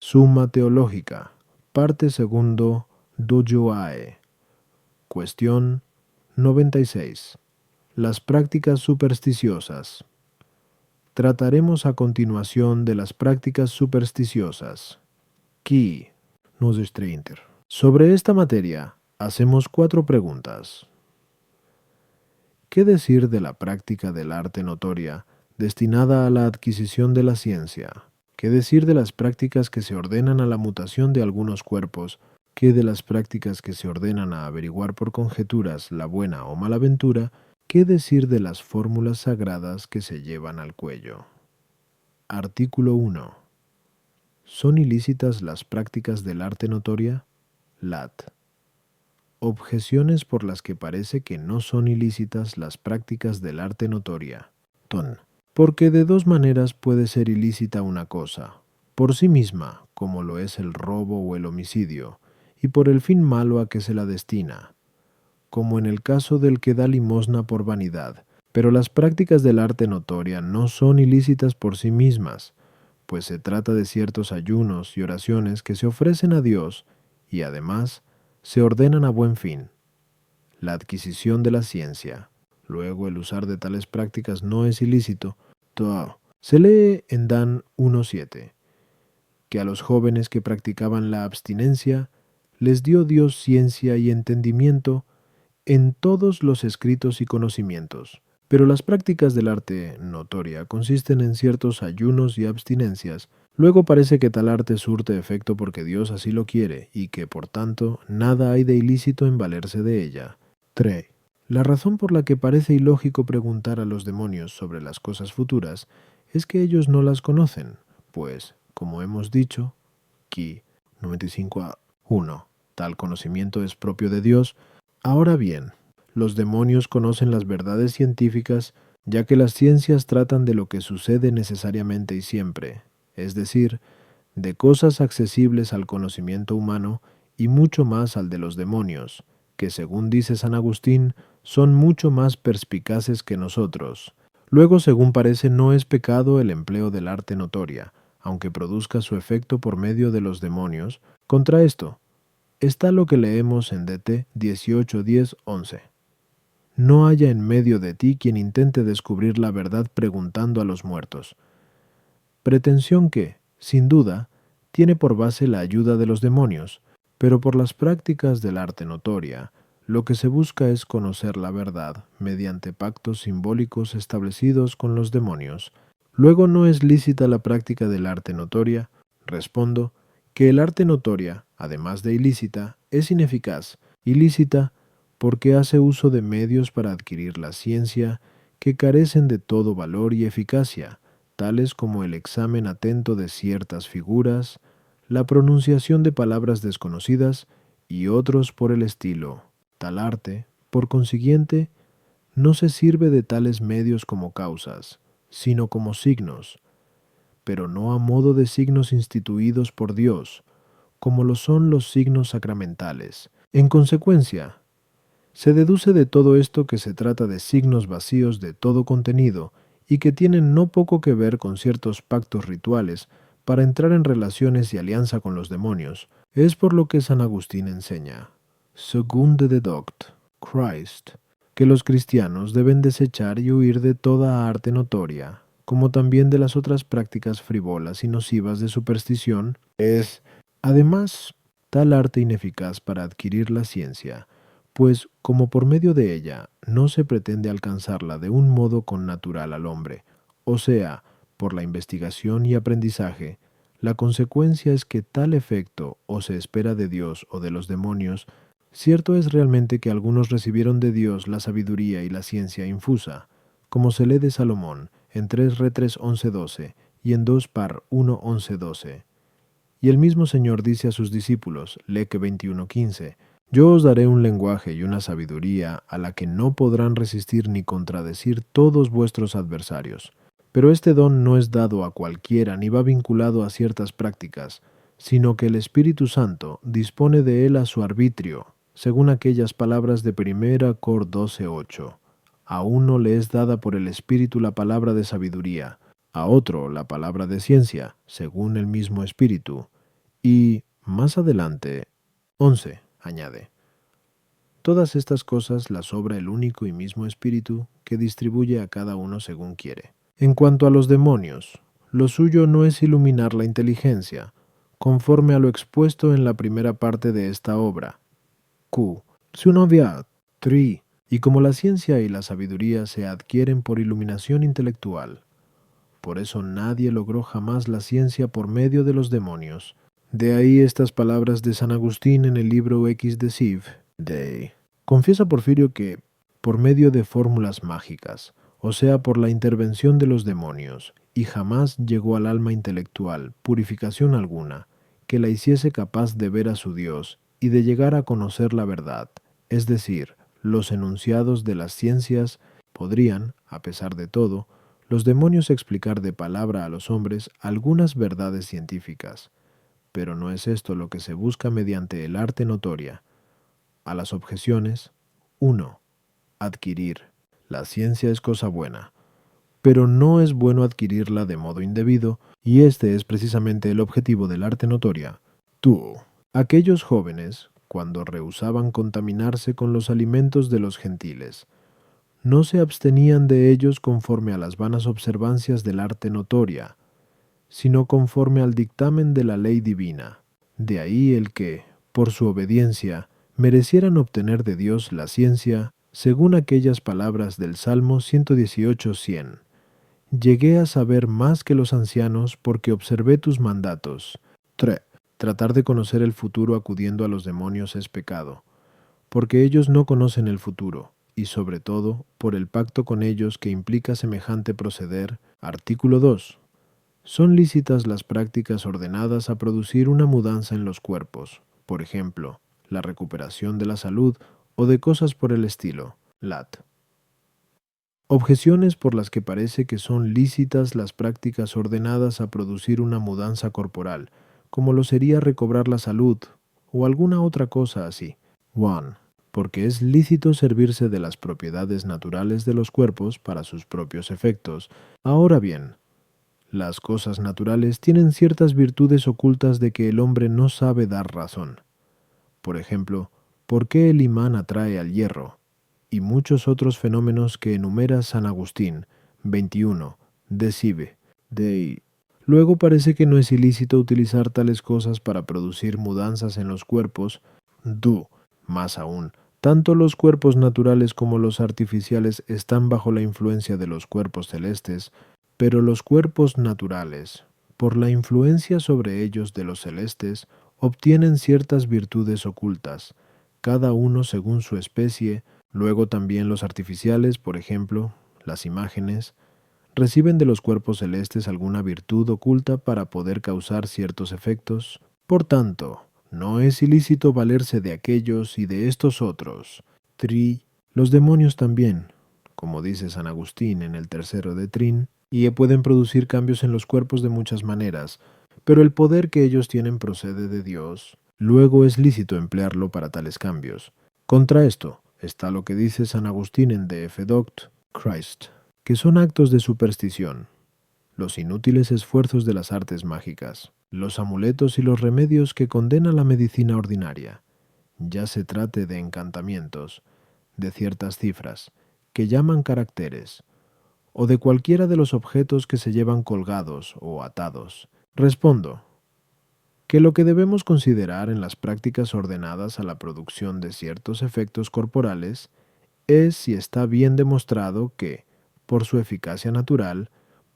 Summa Teológica, parte segundo, Dojoae. Cuestión 96. Las prácticas supersticiosas. Trataremos a continuación de las prácticas supersticiosas. Qui nos inter. Sobre esta materia, hacemos 4 preguntas. ¿Qué decir de la práctica del arte notoria destinada a la adquisición de la ciencia? ¿Qué decir de las prácticas que se ordenan a la mutación de algunos cuerpos? ¿Qué de las prácticas que se ordenan a averiguar por conjeturas la buena o mala ventura? ¿Qué decir de las fórmulas sagradas que se llevan al cuello? Artículo 1. ¿Son ilícitas las prácticas del arte notoria? Lat. Objeciones por las que parece que no son ilícitas las prácticas del arte notoria. Ton. Porque de 2 maneras puede ser ilícita una cosa: por sí misma, como lo es el robo o el homicidio, y por el fin malo a que se la destina, como en el caso del que da limosna por vanidad. Pero las prácticas del arte notoria no son ilícitas por sí mismas, pues se trata de ciertos ayunos y oraciones que se ofrecen a Dios y además se ordenan a buen fin, la adquisición de la ciencia. Luego el usar de tales prácticas no es ilícito. Se lee en Dan 1.7 que a los jóvenes que practicaban la abstinencia les dio Dios ciencia y entendimiento en todos los escritos y conocimientos. Pero las prácticas del arte notoria consisten en ciertos ayunos y abstinencias. Luego parece que tal arte surte efecto porque Dios así lo quiere, y que, por tanto, nada hay de ilícito en valerse de ella. 3. La razón por la que parece ilógico preguntar a los demonios sobre las cosas futuras es que ellos no las conocen, pues, como hemos dicho, Qui 95a1, tal conocimiento es propio de Dios. Ahora bien, los demonios conocen las verdades científicas, ya que las ciencias tratan de lo que sucede necesariamente y siempre, es decir, de cosas accesibles al conocimiento humano y mucho más al de los demonios, que según dice San Agustín, son mucho más perspicaces que nosotros. Luego, según parece, no es pecado el empleo del arte notoria, aunque produzca su efecto por medio de los demonios. Contra esto está lo que leemos en DT 18:10-11. No haya en medio de ti quien intente descubrir la verdad preguntando a los muertos. Pretensión que, sin duda, tiene por base la ayuda de los demonios, pero por las prácticas del arte notoria, lo que se busca es conocer la verdad mediante pactos simbólicos establecidos con los demonios. Luego, ¿no es lícita la práctica del arte notoria? Respondo que el arte notoria, además de ilícita, es ineficaz. Ilícita porque hace uso de medios para adquirir la ciencia que carecen de todo valor y eficacia, tales como el examen atento de ciertas figuras, la pronunciación de palabras desconocidas y otros por el estilo. Tal arte, por consiguiente, no se sirve de tales medios como causas, sino como signos, pero no a modo de signos instituidos por Dios, como lo son los signos sacramentales. En consecuencia, se deduce de todo esto que se trata de signos vacíos de todo contenido y que tienen no poco que ver con ciertos pactos rituales para entrar en relaciones y alianza con los demonios. Es por lo que San Agustín enseña, según de deduct, Christ, que los cristianos deben desechar y huir de toda arte notoria, como también de las otras prácticas frivolas y nocivas de superstición. Es, además, tal arte ineficaz para adquirir la ciencia, pues como por medio de ella no se pretende alcanzarla de un modo connatural al hombre, o sea, por la investigación y aprendizaje, la consecuencia es que tal efecto o se espera de Dios o de los demonios. Cierto es realmente que algunos recibieron de Dios la sabiduría y la ciencia infusa, como se lee de Salomón en 3 Retres 11:12 y en 2 Par 1:11-12. Y el mismo Señor dice a sus discípulos, Leque 21:15, yo os daré un lenguaje y una sabiduría a la que no podrán resistir ni contradecir todos vuestros adversarios. Pero este don no es dado a cualquiera ni va vinculado a ciertas prácticas, sino que el Espíritu Santo dispone de él a su arbitrio, según aquellas palabras de 1 Cor 12:8. A uno le es dada por el Espíritu la palabra de sabiduría, a otro la palabra de ciencia, según el mismo Espíritu, Y más adelante, 11, añade. Todas estas cosas las obra el único y mismo Espíritu que distribuye a cada uno según quiere. En cuanto a los demonios, lo suyo no es iluminar la inteligencia, conforme a lo expuesto en la primera parte de esta obra. Q. Sunoviat. 3. Y como la ciencia y la sabiduría se adquieren por iluminación intelectual, por eso nadie logró jamás la ciencia por medio de los demonios. De ahí estas palabras de San Agustín en el libro X de Siv. Confiesa Porfirio que, por medio de fórmulas mágicas, o sea, por la intervención de los demonios, y jamás llegó al alma intelectual purificación alguna, que la hiciese capaz de ver a su Dios y de llegar a conocer la verdad, es decir, los enunciados de las ciencias, podrían, a pesar de todo, los demonios explicar de palabra a los hombres algunas verdades científicas. Pero no es esto lo que se busca mediante el arte notoria. A las objeciones, 1. Adquirir. La ciencia es cosa buena, pero no es bueno adquirirla de modo indebido, y este es precisamente el objetivo del arte notoria. Tú. Aquellos jóvenes, cuando rehusaban contaminarse con los alimentos de los gentiles, no se abstenían de ellos conforme a las vanas observancias del arte notoria, sino conforme al dictamen de la ley divina. De ahí el que, por su obediencia, merecieran obtener de Dios la ciencia, según aquellas palabras del Salmo 118:100. Llegué a saber más que los ancianos porque observé tus mandatos. 3. Tratar de conocer el futuro acudiendo a los demonios es pecado, porque ellos no conocen el futuro, y sobre todo por el pacto con ellos que implica semejante proceder. Artículo 2. Son lícitas las prácticas ordenadas a producir una mudanza en los cuerpos, por ejemplo, la recuperación de la salud o de cosas por el estilo. Lat. Objeciones por las que parece que son lícitas las prácticas ordenadas a producir una mudanza corporal, como lo sería recobrar la salud o alguna otra cosa así. 1. Porque es lícito servirse de las propiedades naturales de los cuerpos para sus propios efectos. Ahora bien, las cosas naturales tienen ciertas virtudes ocultas de que el hombre no sabe dar razón. Por ejemplo, ¿por qué el imán atrae al hierro? Y muchos otros fenómenos que enumera San Agustín, 21, de Sive, de. Luego parece que no es ilícito utilizar tales cosas para producir mudanzas en los cuerpos, más aún, tanto los cuerpos naturales como los artificiales están bajo la influencia de los cuerpos celestes, pero los cuerpos naturales, por la influencia sobre ellos de los celestes, obtienen ciertas virtudes ocultas, cada uno según su especie. Luego también los artificiales, por ejemplo, las imágenes, reciben de los cuerpos celestes alguna virtud oculta para poder causar ciertos efectos. Por tanto, no es ilícito valerse de aquellos y de estos otros. Los demonios también, como dice San Agustín en el tercero de Trin, y pueden producir cambios en los cuerpos de muchas maneras, pero el poder que ellos tienen procede de Dios. Luego es lícito emplearlo para tales cambios. Contra esto está lo que dice San Agustín en De Fide Docto Christ, que son actos de superstición, los inútiles esfuerzos de las artes mágicas, los amuletos y los remedios que condena la medicina ordinaria, ya se trate de encantamientos, de ciertas cifras, que llaman caracteres, o de cualquiera de los objetos que se llevan colgados o atados. Respondo que lo que debemos considerar en las prácticas ordenadas a la producción de ciertos efectos corporales es si está bien demostrado que, por su eficacia natural,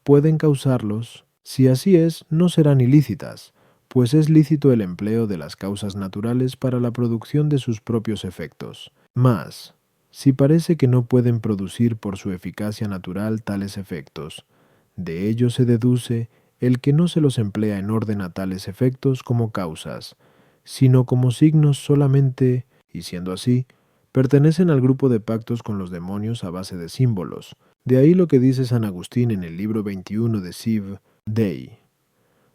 pueden causarlos. Si así es, no serán ilícitas, pues es lícito el empleo de las causas naturales para la producción de sus propios efectos. Mas, si parece que no pueden producir por su eficacia natural tales efectos, de ello se deduce el que no se los emplea en orden a tales efectos como causas, sino como signos solamente, y siendo así, pertenecen al grupo de pactos con los demonios a base de símbolos. De ahí lo que dice San Agustín en el libro 21 de Siv Dei.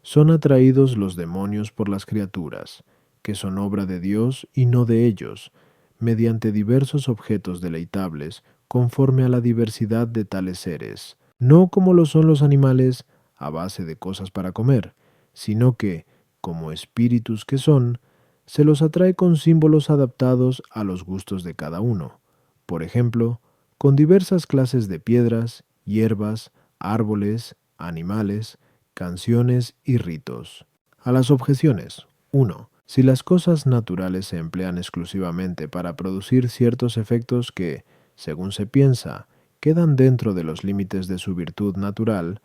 Son atraídos los demonios por las criaturas, que son obra de Dios y no de ellos, mediante diversos objetos deleitables, conforme a la diversidad de tales seres, no como lo son los animales, a base de cosas para comer, sino que, como espíritus que son, se los atrae con símbolos adaptados a los gustos de cada uno. Por ejemplo, con diversas clases de piedras, hierbas, árboles, animales, canciones y ritos. A las objeciones. 1. Si las cosas naturales se emplean exclusivamente para producir ciertos efectos que, según se piensa, quedan dentro de los límites de su virtud natural,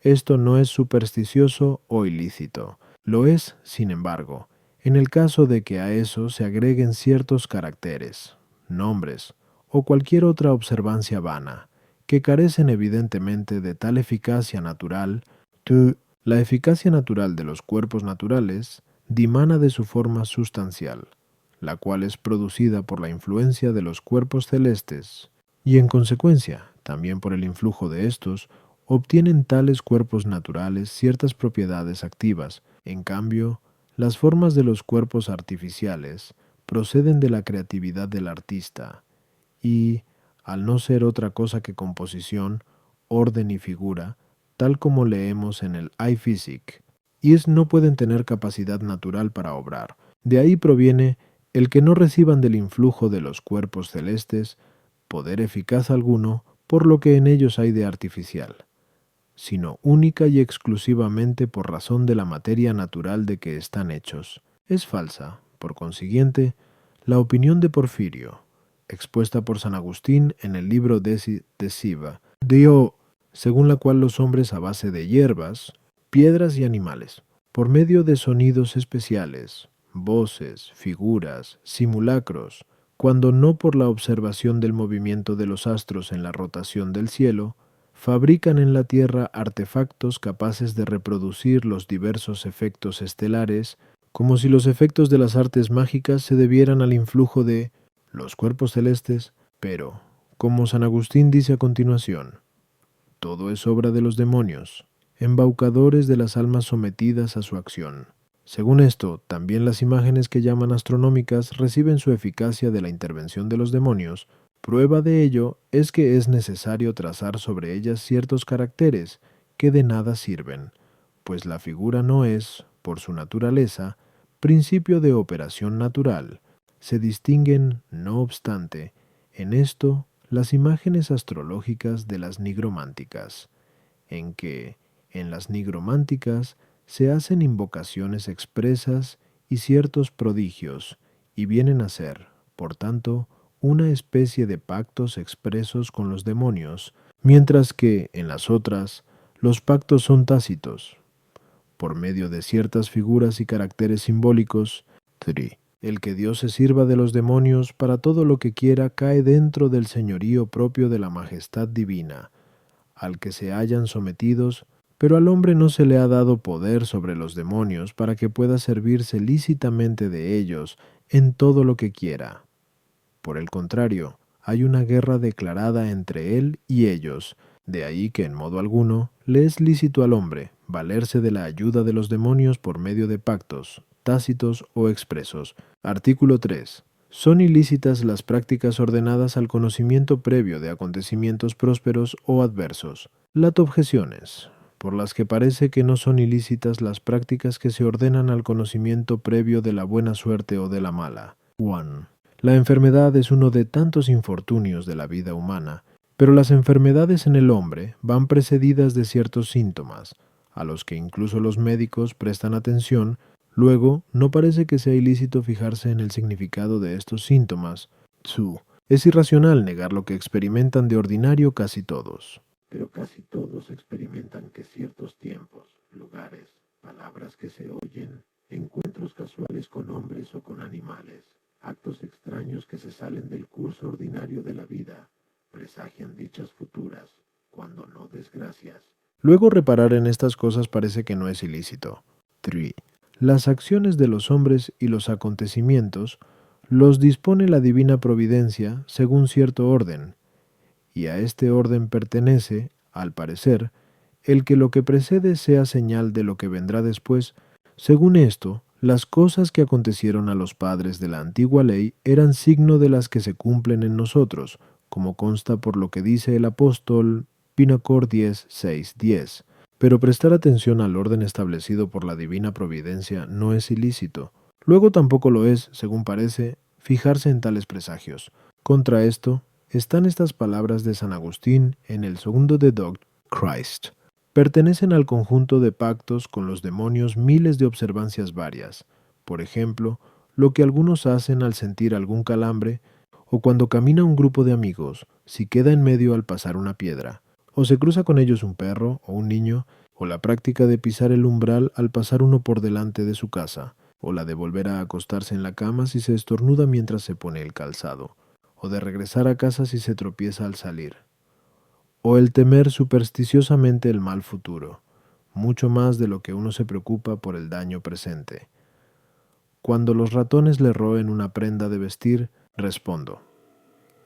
esto no es supersticioso o ilícito. Lo es, sin embargo, en el caso de que a eso se agreguen ciertos caracteres, nombres o cualquier otra observancia vana, que carecen evidentemente de tal eficacia natural. La eficacia natural de los cuerpos naturales dimana de su forma sustancial, la cual es producida por la influencia de los cuerpos celestes, y en consecuencia, también por el influjo de estos, obtienen tales cuerpos naturales ciertas propiedades activas. En cambio, las formas de los cuerpos artificiales proceden de la creatividad del artista, y, al no ser otra cosa que composición, orden y figura, tal como leemos en el iPhysic, no pueden tener capacidad natural para obrar. De ahí proviene el que no reciban del influjo de los cuerpos celestes poder eficaz alguno por lo que en ellos hay de artificial, sino única y exclusivamente por razón de la materia natural de que están hechos. Es falsa, por consiguiente, la opinión de Porfirio, expuesta por San Agustín en el libro de Siva, según la cual los hombres a base de hierbas, piedras y animales, por medio de sonidos especiales, voces, figuras, simulacros, cuando no por la observación del movimiento de los astros en la rotación del cielo, fabrican en la Tierra artefactos capaces de reproducir los diversos efectos estelares, como si los efectos de las artes mágicas se debieran al influjo de los cuerpos celestes, pero, como San Agustín dice a continuación, todo es obra de los demonios, embaucadores de las almas sometidas a su acción. Según esto, también las imágenes que llaman astronómicas reciben su eficacia de la intervención de los demonios. Prueba de ello es que es necesario trazar sobre ellas ciertos caracteres que de nada sirven, pues la figura no es, por su naturaleza, principio de operación natural. Se distinguen, no obstante, en esto las imágenes astrológicas de las nigrománticas, en que, en las nigrománticas, se hacen invocaciones expresas y ciertos prodigios, y vienen a ser, por tanto, una especie de pactos expresos con los demonios, mientras que, en las otras, los pactos son tácitos, por medio de ciertas figuras y caracteres simbólicos. 3. El que Dios se sirva de los demonios para todo lo que quiera cae dentro del señorío propio de la majestad divina, al que se hallan sometidos, pero al hombre no se le ha dado poder sobre los demonios para que pueda servirse lícitamente de ellos en todo lo que quiera. Por el contrario, hay una guerra declarada entre él y ellos, de ahí que en modo alguno le es lícito al hombre valerse de la ayuda de los demonios por medio de pactos, tácitos o expresos. Artículo 3. Son ilícitas las prácticas ordenadas al conocimiento previo de acontecimientos prósperos o adversos. Lat objeciones, por las que parece que no son ilícitas las prácticas que se ordenan al conocimiento previo de la buena suerte o de la mala. 1. La enfermedad es uno de tantos infortunios de la vida humana, pero las enfermedades en el hombre van precedidas de ciertos síntomas, a los que incluso los médicos prestan atención. Luego, no parece que sea ilícito fijarse en el significado de estos síntomas. 2. Es irracional negar lo que experimentan de ordinario casi todos. Pero casi todos experimentan que ciertos tiempos, lugares, palabras que se oyen, encuentros casuales con hombres o con animales, actos extraños que se salen del curso ordinario de la vida, presagian dichas futuras, cuando no desgracias. Luego reparar en estas cosas parece que no es ilícito. 3. Las acciones de los hombres y los acontecimientos los dispone la divina providencia según cierto orden, y a este orden pertenece, al parecer, el que lo que precede sea señal de lo que vendrá después. Según esto, las cosas que acontecieron a los padres de la antigua ley eran signo de las que se cumplen en nosotros, como consta por lo que dice el apóstol Pinacor 10:6-10. Pero prestar atención al orden establecido por la divina providencia no es ilícito. Luego tampoco lo es, según parece, fijarse en tales presagios. Contra esto están estas palabras de San Agustín en el segundo de Dogm Christ. Pertenecen al conjunto de pactos con los demonios miles de observancias varias. Por ejemplo, lo que algunos hacen al sentir algún calambre, o cuando camina un grupo de amigos, si queda en medio al pasar una piedra, o se cruza con ellos un perro o un niño, o la práctica de pisar el umbral al pasar uno por delante de su casa, o la de volver a acostarse en la cama si se estornuda mientras se pone el calzado, o de regresar a casa si se tropieza al salir, o el temer supersticiosamente el mal futuro, mucho más de lo que uno se preocupa por el daño presente. Cuando los ratones le roen una prenda de vestir, respondo,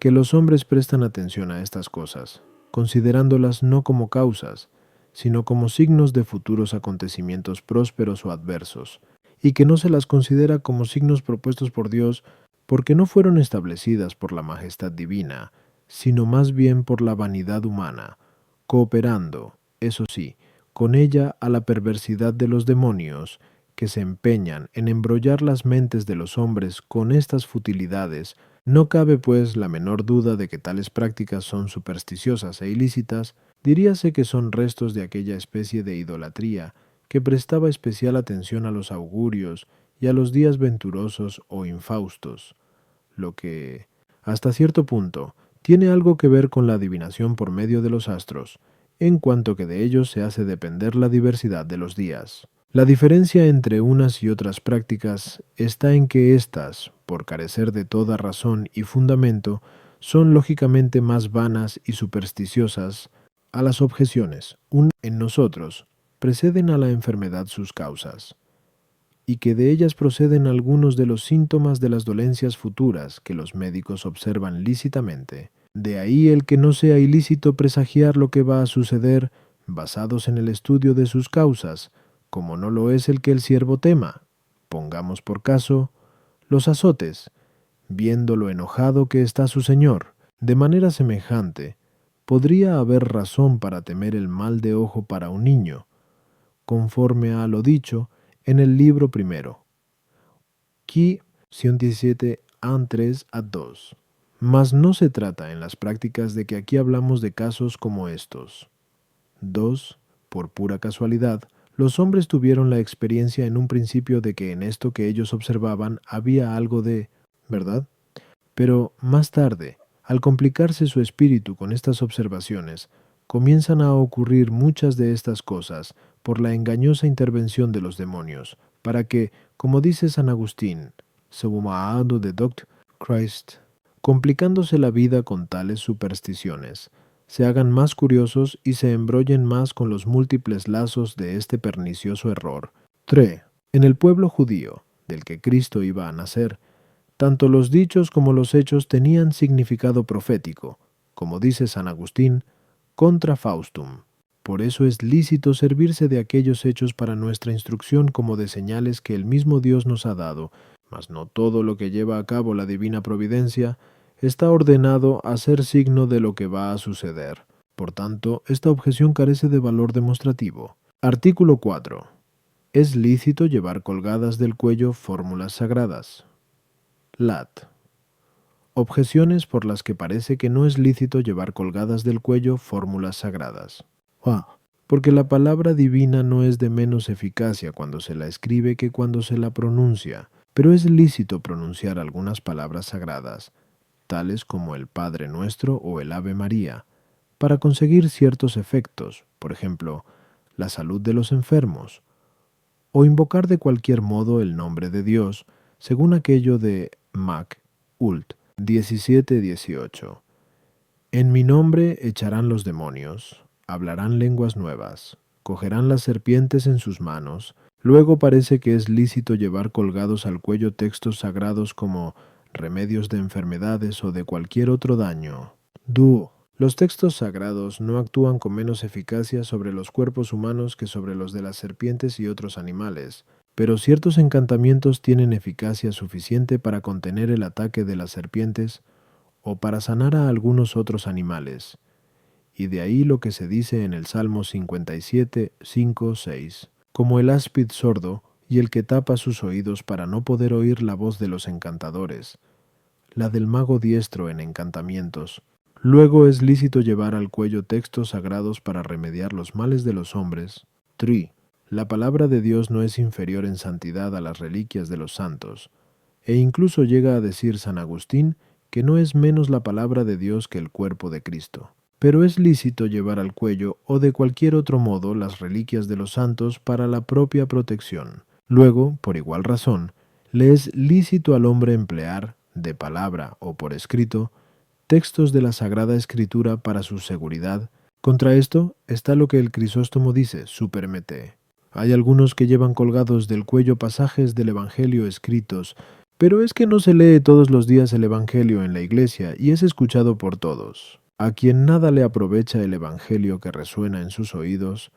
que los hombres prestan atención a estas cosas, considerándolas no como causas, sino como signos de futuros acontecimientos prósperos o adversos, y que no se las considera como signos propuestos por Dios porque no fueron establecidas por la majestad divina, sino más bien por la vanidad humana, cooperando, eso sí, con ella a la perversidad de los demonios, que se empeñan en embrollar las mentes de los hombres con estas futilidades. No cabe, pues, la menor duda de que tales prácticas son supersticiosas e ilícitas, diríase que son restos de aquella especie de idolatría que prestaba especial atención a los augurios y a los días venturosos o infaustos, lo que, hasta cierto punto, tiene algo que ver con la adivinación por medio de los astros, en cuanto que de ellos se hace depender la diversidad de los días. La diferencia entre unas y otras prácticas está en que éstas, por carecer de toda razón y fundamento, son lógicamente más vanas y supersticiosas. A las objeciones, en nosotros, preceden a la enfermedad sus causas, y que de ellas proceden algunos de los síntomas de las dolencias futuras que los médicos observan lícitamente. De ahí el que no sea ilícito presagiar lo que va a suceder, basados en el estudio de sus causas, como no lo es el que el siervo tema. Pongamos por caso los azotes, viendo lo enojado que está su señor. De manera semejante, podría haber razón para temer el mal de ojo para un niño, conforme a lo dicho en el libro primero. Qui 117 an 3 ad 2. Mas no se trata en las prácticas de que aquí hablamos de casos como estos. 2. Por pura casualidad, los hombres tuvieron la experiencia en un principio de que en esto que ellos observaban había algo de verdad. Pero más tarde, al complicarse su espíritu con estas observaciones, comienzan a ocurrir muchas de estas cosas por la engañosa intervención de los demonios, para que, como dice San Agustín, Segundo de Dogm Christ, complicándose la vida con tales supersticiones, se hagan más curiosos y se embrollen más con los múltiples lazos de este pernicioso error. 3. En el pueblo judío, del que Cristo iba a nacer, tanto los dichos como los hechos tenían significado profético, como dice San Agustín, contra Faustum. Por eso es lícito servirse de aquellos hechos para nuestra instrucción como de señales que el mismo Dios nos ha dado, mas no todo lo que lleva a cabo la divina providencia está ordenado a ser signo de lo que va a suceder. Por tanto, esta objeción carece de valor demostrativo. Artículo 4. Es lícito llevar colgadas del cuello fórmulas sagradas. Lat. Objeciones por las que parece que no es lícito llevar colgadas del cuello fórmulas sagradas. Porque la palabra divina no es de menos eficacia cuando se la escribe que cuando se la pronuncia, pero es lícito pronunciar algunas palabras sagradas, tales como el Padre Nuestro o el Ave María, para conseguir ciertos efectos, por ejemplo, la salud de los enfermos, o invocar de cualquier modo el nombre de Dios, según aquello de Mac. Ult. 17:18. En mi nombre echarán los demonios, hablarán lenguas nuevas, cogerán las serpientes en sus manos. Luego parece que es lícito llevar colgados al cuello textos sagrados como remedios de enfermedades o de cualquier otro daño. Los textos sagrados no actúan con menos eficacia sobre los cuerpos humanos que sobre los de las serpientes y otros animales, pero ciertos encantamientos tienen eficacia suficiente para contener el ataque de las serpientes o para sanar a algunos otros animales, y de ahí lo que se dice en el Salmo 57, 5, 6. Como el áspid sordo y el que tapa sus oídos para no poder oír la voz de los encantadores, la del mago diestro en encantamientos. Luego es lícito llevar al cuello textos sagrados para remediar los males de los hombres. 3. La palabra de Dios no es inferior en santidad a las reliquias de los santos, e incluso llega a decir San Agustín que no es menos la palabra de Dios que el cuerpo de Cristo. Pero es lícito llevar al cuello o de cualquier otro modo las reliquias de los santos para la propia protección. Luego, por igual razón, le es lícito al hombre emplear, de palabra o por escrito, textos de la Sagrada Escritura para su seguridad. Contra esto está lo que el Crisóstomo dice, supermete. Hay algunos que llevan colgados del cuello pasajes del Evangelio escritos, pero es que no se lee todos los días el Evangelio en la iglesia y es escuchado por todos. A quien nada le aprovecha el Evangelio que resuena en sus oídos,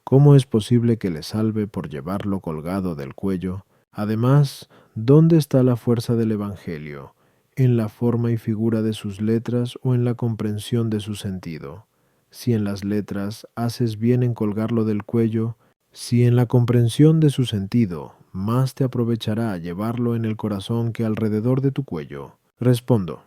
¿cómo es posible que le salve por llevarlo colgado del cuello? Además, ¿dónde está la fuerza del Evangelio? ¿En la forma y figura de sus letras o en la comprensión de su sentido? Si en las letras haces bien en colgarlo del cuello, si en la comprensión de su sentido, más te aprovechará llevarlo en el corazón que alrededor de tu cuello. Respondo,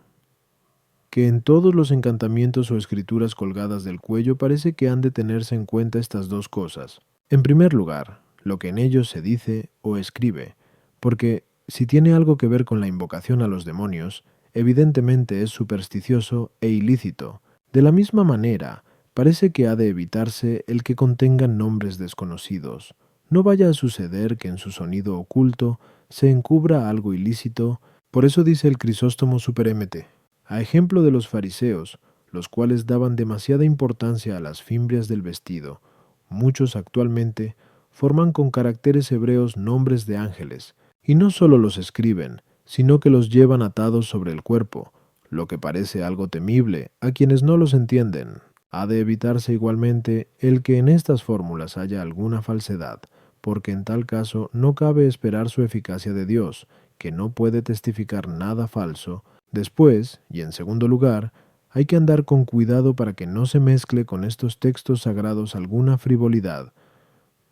que en todos los encantamientos o escrituras colgadas del cuello parece que han de tenerse en cuenta estas dos cosas. En primer lugar, lo que en ellos se dice o escribe, porque si tiene algo que ver con la invocación a los demonios, evidentemente es supersticioso e ilícito. De la misma manera, parece que ha de evitarse el que contengan nombres desconocidos. No vaya a suceder que en su sonido oculto se encubra algo ilícito. Por eso dice el Crisóstomo superemete, a ejemplo de los fariseos, los cuales daban demasiada importancia a las fimbrias del vestido, muchos actualmente forman con caracteres hebreos nombres de ángeles, y no sólo los escriben, sino que los llevan atados sobre el cuerpo, lo que parece algo temible a quienes no los entienden. Ha de evitarse igualmente el que en estas fórmulas haya alguna falsedad, porque en tal caso no cabe esperar su eficacia de Dios, que no puede testificar nada falso. Después, y en segundo lugar, hay que andar con cuidado para que no se mezcle con estos textos sagrados alguna frivolidad.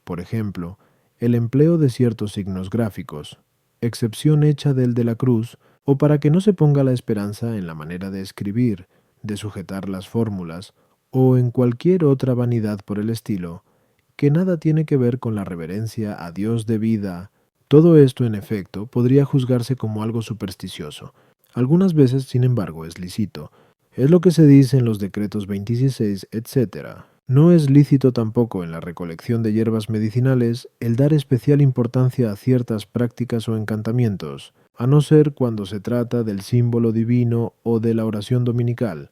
Por ejemplo, el empleo de ciertos signos gráficos, excepción hecha del de la cruz, o para que no se ponga la esperanza en la manera de escribir, de sujetar las fórmulas, o en cualquier otra vanidad por el estilo, que nada tiene que ver con la reverencia a Dios debida. Todo esto, en efecto, podría juzgarse como algo supersticioso. Algunas veces, sin embargo, es lícito. Es lo que se dice en los decretos 26, etc. No es lícito tampoco en la recolección de hierbas medicinales el dar especial importancia a ciertas prácticas o encantamientos, a no ser cuando se trata del símbolo divino o de la oración dominical,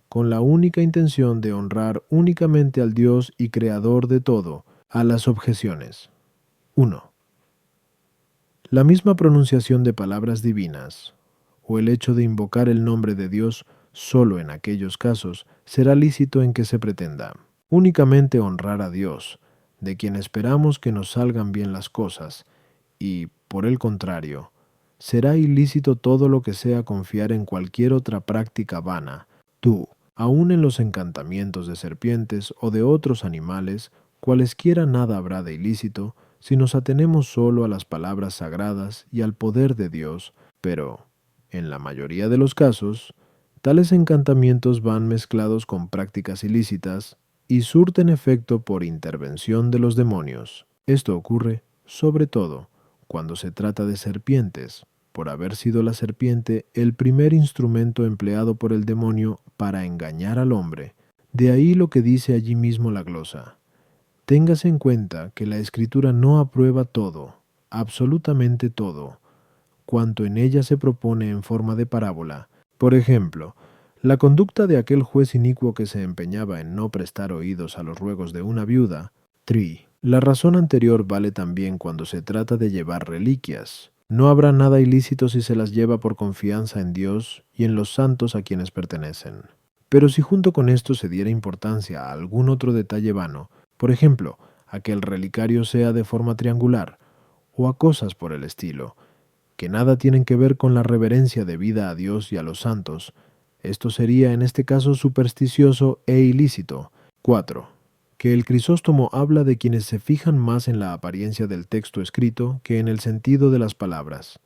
con la única intención de honrar únicamente al Dios y Creador de todo. A las objeciones. 1. La misma pronunciación de palabras divinas, o el hecho de invocar el nombre de Dios solo en aquellos casos, será lícito en que se pretenda únicamente honrar a Dios, de quien esperamos que nos salgan bien las cosas, y, por el contrario, será ilícito todo lo que sea confiar en cualquier otra práctica vana. Tú, aun en los encantamientos de serpientes o de otros animales, cualesquiera nada habrá de ilícito si nos atenemos solo a las palabras sagradas y al poder de Dios, pero, en la mayoría de los casos, tales encantamientos van mezclados con prácticas ilícitas y surten efecto por intervención de los demonios. Esto ocurre, sobre todo, cuando se trata de serpientes, por haber sido la serpiente el primer instrumento empleado por el demonio para engañar al hombre. De ahí lo que dice allí mismo la glosa. Téngase en cuenta que la Escritura no aprueba todo, absolutamente todo, cuanto en ella se propone en forma de parábola. Por ejemplo, la conducta de aquel juez inicuo que se empeñaba en no prestar oídos a los ruegos de una viuda. 3. La razón anterior vale también cuando se trata de llevar reliquias. No habrá nada ilícito si se las lleva por confianza en Dios y en los santos a quienes pertenecen. Pero si junto con esto se diera importancia a algún otro detalle vano, por ejemplo, a que el relicario sea de forma triangular, o a cosas por el estilo, que nada tienen que ver con la reverencia debida a Dios y a los santos, Esto sería en este caso supersticioso e ilícito. 4. Que el Crisóstomo habla de quienes se fijan más en la apariencia del texto escrito que en el sentido de las palabras.